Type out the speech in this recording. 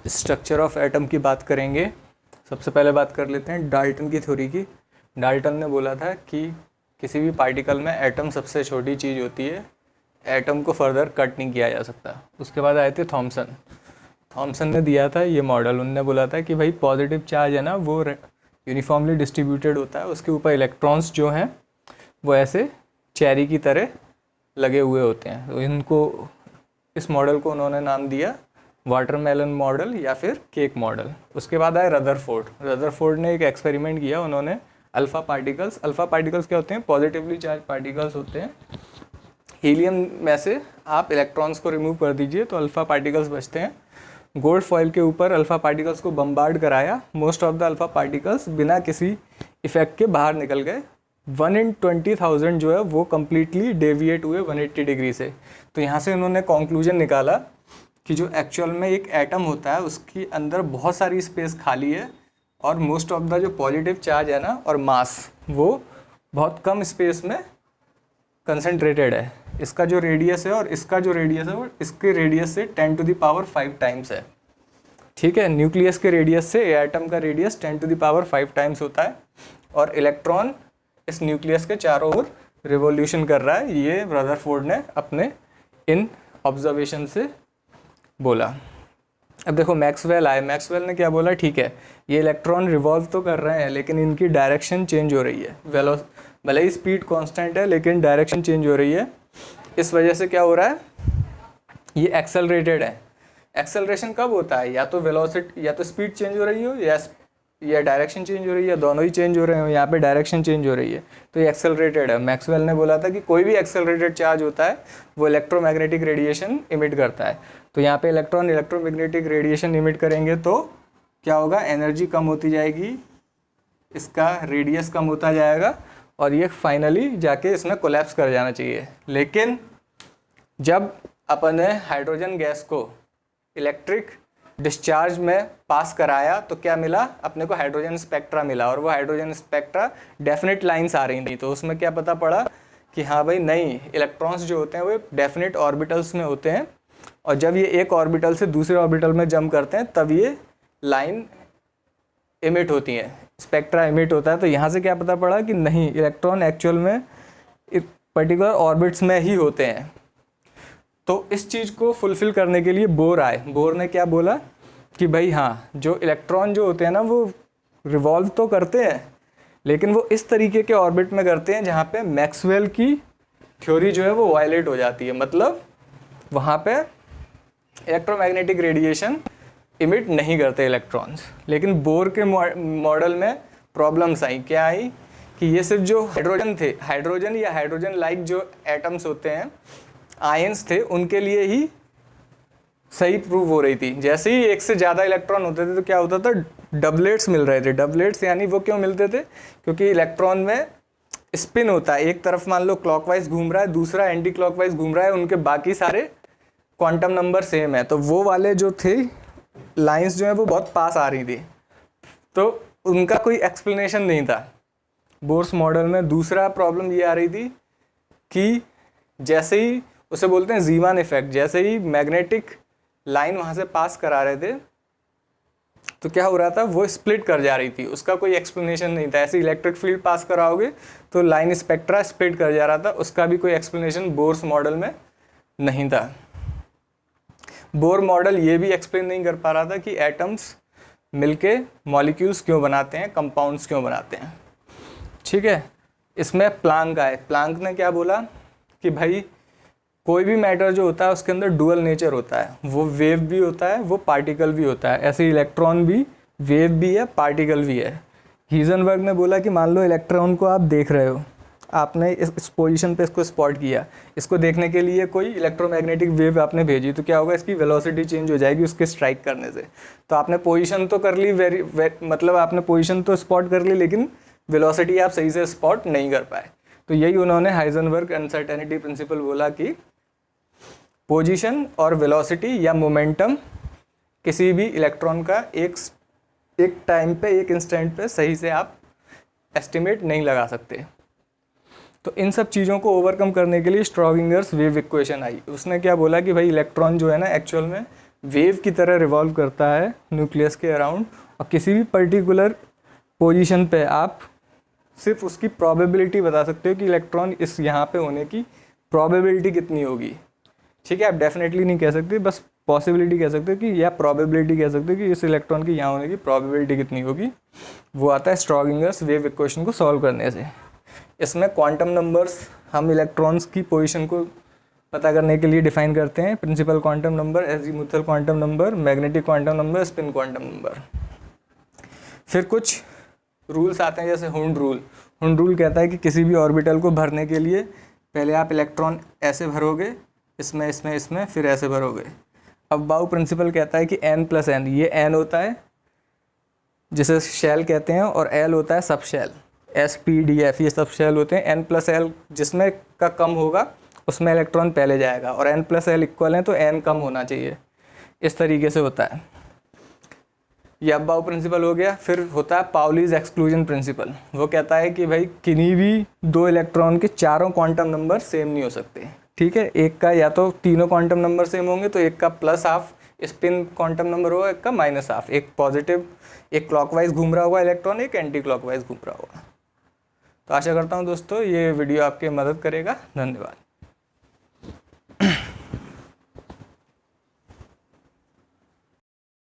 Structure of atom की बात करेंगे। सबसे पहले बात कर लेते हैं डाल्टन की थ्योरी की। डाल्टन ने बोला था कि किसी भी पार्टिकल में एटम सबसे छोटी चीज़ होती है, एटम को फर्दर कट नहीं किया जा सकता। उसके बाद आए थे थॉमसन। थॉमसन ने दिया था ये मॉडल। उनने बोला था कि भाई पॉजिटिव चार्ज है ना वो यूनिफॉर्मली डिस्ट्रीब्यूटेड होता है, उसके ऊपर इलेक्ट्रॉन्स जो हैं वो ऐसे चेरी की तरह लगे हुए होते हैं। तो इनको इस मॉडल को उन्होंने नाम दिया वाटरमेलन मॉडल या फिर केक मॉडल। उसके बाद आए रदरफोर्ड। रदरफोर्ड ने एक एक्सपेरिमेंट किया। उन्होंने अल्फ़ा पार्टिकल्स क्या होते हैं? पॉजिटिवली चार्ज पार्टिकल्स होते हैं। हीलियम में से आप इलेक्ट्रॉन्स को रिमूव कर दीजिए तो अल्फ़ा पार्टिकल्स बचते हैं। गोल्ड फॉइल के ऊपर अल्फ़ा पार्टिकल्स को बम्बार्ड कराया। Most of the alpha particles बिना किसी इफेक्ट के बाहर निकल गए। 1 in 20,000 जो है वो कम्प्लीटली डेविएट हुए 180 डिग्री से। तो यहाँ से उन्होंने कंक्लूजन निकाला कि जो एक्चुअल में एक एटम होता है उसके अंदर बहुत सारी स्पेस खाली है और मोस्ट ऑफ द जो पॉजिटिव चार्ज है ना और मास वो बहुत कम स्पेस में कंसंट्रेटेड है। इसका जो रेडियस है और इसका जो रेडियस है वो इसके रेडियस से 10⁵ टाइम्स है। ठीक है, न्यूक्लियस के रेडियस से एटम का रेडियस 10⁵ टाइम्स होता है और इलेक्ट्रॉन इस न्यूक्लियस के चारों ओर रिवॉल्यूशन कर रहा है। ये रदरफोर्ड ने अपने इन ऑब्जर्वेशन से बोला। अब देखो मैक्सवेल आए। मैक्सवेल ने क्या बोला? ठीक है, ये इलेक्ट्रॉन रिवॉल्व तो कर रहे हैं लेकिन इनकी डायरेक्शन चेंज हो रही है। भले ही स्पीड कांस्टेंट है लेकिन डायरेक्शन चेंज हो रही है। इस वजह से क्या हो रहा है? ये एक्सेलरेटेड है। एक्सेलरेशन कब होता है? या तो वेलोसिटी या तो स्पीड चेंज हो रही हो या डायरेक्शन चेंज हो रही है, दोनों ही चेंज हो रहे हो। यहाँ पे डायरेक्शन चेंज हो रही है तो ये एक्सेलरेटेड है। मैक्सवेल ने बोला था कि कोई भी एक्सेलरेटेड चार्ज होता है वो इलेक्ट्रोमैग्नेटिक रेडिएशन इमिट करता है। तो यहाँ पे इलेक्ट्रॉन इलेक्ट्रोमैग्नेटिक रेडिएशन इमिट करेंगे तो क्या होगा? एनर्जी कम होती जाएगी, इसका रेडियस कम होता जाएगा और ये फाइनली जाके इसमें कोलैप्स कर जाना चाहिए। लेकिन जब अपन ने हाइड्रोजन गैस को इलेक्ट्रिक डिस्चार्ज में पास कराया तो क्या मिला? अपने को हाइड्रोजन स्पेक्ट्रा मिला और वो हाइड्रोजन स्पेक्ट्रा डेफिनेट लाइंस आ रही थी। तो उसमें क्या पता पड़ा कि हाँ भाई नहीं, इलेक्ट्रॉन्स जो होते हैं वो डेफिनेट ऑर्बिटल्स में होते हैं और जब ये एक ऑर्बिटल से दूसरे ऑर्बिटल में जंप करते हैं तब ये लाइन इमिट होती है, स्पेक्ट्रा इमिट होता है। तो यहाँ से क्या पता पड़ा कि नहीं, इलेक्ट्रॉन एक्चुअल में पर्टिकुलर ऑर्बिट्स में ही होते हैं। तो इस चीज़ को फुलफ़िल करने के लिए बोर आए। बोर ने क्या बोला कि भाई हाँ, जो इलेक्ट्रॉन जो होते हैं ना वो रिवॉल्व तो करते हैं लेकिन वो इस तरीके के ऑर्बिट में करते हैं जहाँ पे मैक्सवेल की थ्योरी जो है वो वायलेट हो जाती है। मतलब वहाँ पे इलेक्ट्रोमैग्नेटिक रेडिएशन इमिट नहीं करते इलेक्ट्रॉन्स। लेकिन बोर के मॉडल में प्रॉब्लम्स आई। क्या आई कि ये सिर्फ जो हाइड्रोजन थे, हाइड्रोजन या हाइड्रोजन लाइक जो एटम्स होते हैं, आयंस थे, उनके लिए ही सही प्रूव हो रही थी। जैसे ही एक से ज़्यादा इलेक्ट्रॉन होते थे तो क्या होता था? डबलेट्स मिल रहे थे। डबलेट्स यानी वो क्यों मिलते थे? क्योंकि इलेक्ट्रॉन में स्पिन होता है। एक तरफ मान लो क्लॉकवाइज घूम रहा है, दूसरा एंटी क्लॉकवाइज घूम रहा है, उनके बाकी सारे क्वांटम नंबर सेम है। तो वो वाले जो थे लाइंस जो है वो बहुत पास आ रही थी, तो उनका कोई एक्सप्लेनेशन नहीं था बोर्स मॉडल में। दूसरा प्रॉब्लम ये आ रही थी कि जैसे ही उसे बोलते हैं जीमान इफेक्ट, जैसे ही मैग्नेटिक लाइन वहाँ से पास करा रहे थे तो क्या हो रहा था? वो स्प्लिट कर जा रही थी। उसका कोई एक्सप्लेनेशन नहीं था। ऐसे इलेक्ट्रिक फील्ड पास कराओगे तो लाइन स्पेक्ट्रा स्प्लिट कर जा रहा था, उसका भी कोई एक्सप्लेनेशन बोर्स मॉडल में नहीं था। बोर मॉडल ये भी एक्सप्लेन नहीं कर पा रहा था कि एटम्स मिलके मॉलिक्यूल्स क्यों बनाते हैं, कंपाउंड्स क्यों बनाते हैं। ठीक है, इसमें प्लांक आए। प्लांक ने क्या बोला कि भाई कोई भी मैटर जो होता है उसके अंदर डुअल नेचर होता है। वो वेव भी होता है, वो पार्टिकल भी होता है। ऐसे इलेक्ट्रॉन भी वेव भी है, पार्टिकल भी है। हीजनबर्ग ने बोला कि मान लो इलेक्ट्रॉन को आप देख रहे हो, आपने इस पोजीशन पे इसको स्पॉट किया, इसको देखने के लिए कोई इलेक्ट्रोमैग्नेटिक वेव आपने भेजी तो क्या होगा? इसकी वेलोसिटी चेंज हो जाएगी उसके स्ट्राइक करने से। तो आपने पोजीशन तो कर ली, मतलब आपने पोजीशन तो स्पॉट कर ली लेकिन वेलोसिटी आप सही से स्पॉट नहीं कर पाए। तो यही उन्होंने हाइजनबर्ग अनसर्टेनिटी प्रिंसिपल बोला कि पोजीशन और वेलोसिटी या मोमेंटम किसी भी इलेक्ट्रॉन का एक टाइम पे, एक इंस्टेंट पे सही से आप एस्टिमेट नहीं लगा सकते। तो इन सब चीज़ों को ओवरकम करने के लिए स्ट्रॉडिंगर्स वेव इक्वेशन आई। उसने क्या बोला कि भाई इलेक्ट्रॉन जो है ना एक्चुअल में वेव की तरह रिवॉल्व करता है न्यूक्लियस के अराउंड, और किसी भी पर्टिकुलर पोजीशन पे आप सिर्फ उसकी प्रोबेबिलिटी बता सकते हो कि इलेक्ट्रॉन इस यहाँ पे होने की प्रोबेबिलिटी कितनी होगी। ठीक है, आप डेफिनेटली नहीं कह सकते, बस पॉसिबिलिटी कह सकते हो कि, या प्रोबेबिलिटी कह सकते हो कि इस इलेक्ट्रॉन की यहाँ होने की प्रोबेबिलिटी कितनी होगी। वो आता है स्ट्रॉडिंगर्स वेव इक्वेशन को सॉल्व करने से। इसमें क्वांटम नंबर्स हम इलेक्ट्रॉन्स की पोजीशन को पता करने के लिए डिफाइन करते हैं। Principal quantum number, azimuthal quantum number, magnetic quantum number, spin quantum number. फिर कुछ रूल्स आते हैं, जैसे हुंड रूल। हुंड रूल कहता है कि किसी भी ऑर्बिटल को भरने के लिए पहले आप इलेक्ट्रॉन ऐसे भरोगे, इसमें इसमें इसमें, फिर ऐसे भरोगे। अब बाउ प्रिंसिपल कहता है कि n+n, ये n होता है जिसे शेल कहते हैं, और l होता है सब शेल, s,p,d,f ये सब शेल होते हैं। n+l जिसमें का कम होगा उसमें इलेक्ट्रॉन पहले जाएगा, और n+l इक्वल है तो n कम होना चाहिए। इस तरीके से होता है। ये अब बाउ प्रिंसिपल हो गया। फिर होता है पाउलीज एक्सक्लूजन प्रिंसिपल। वो कहता है कि भाई किन्हीं भी दो इलेक्ट्रॉन के चारों क्वांटम नंबर सेम नहीं हो सकते। ठीक है, एक का या तो तीनों क्वांटम नंबर सेम होंगे, तो एक का +½ स्पिन क्वांटम नंबर होगा, एक का -½ एक पॉजिटिव, एक क्लॉकवाइज घूम रहा होगा इलेक्ट्रॉन, एक एंटी क्लॉकवाइज घूम रहा होगा। तो आशा करता हूँ दोस्तों ये वीडियो आपकी मदद करेगा। धन्यवाद।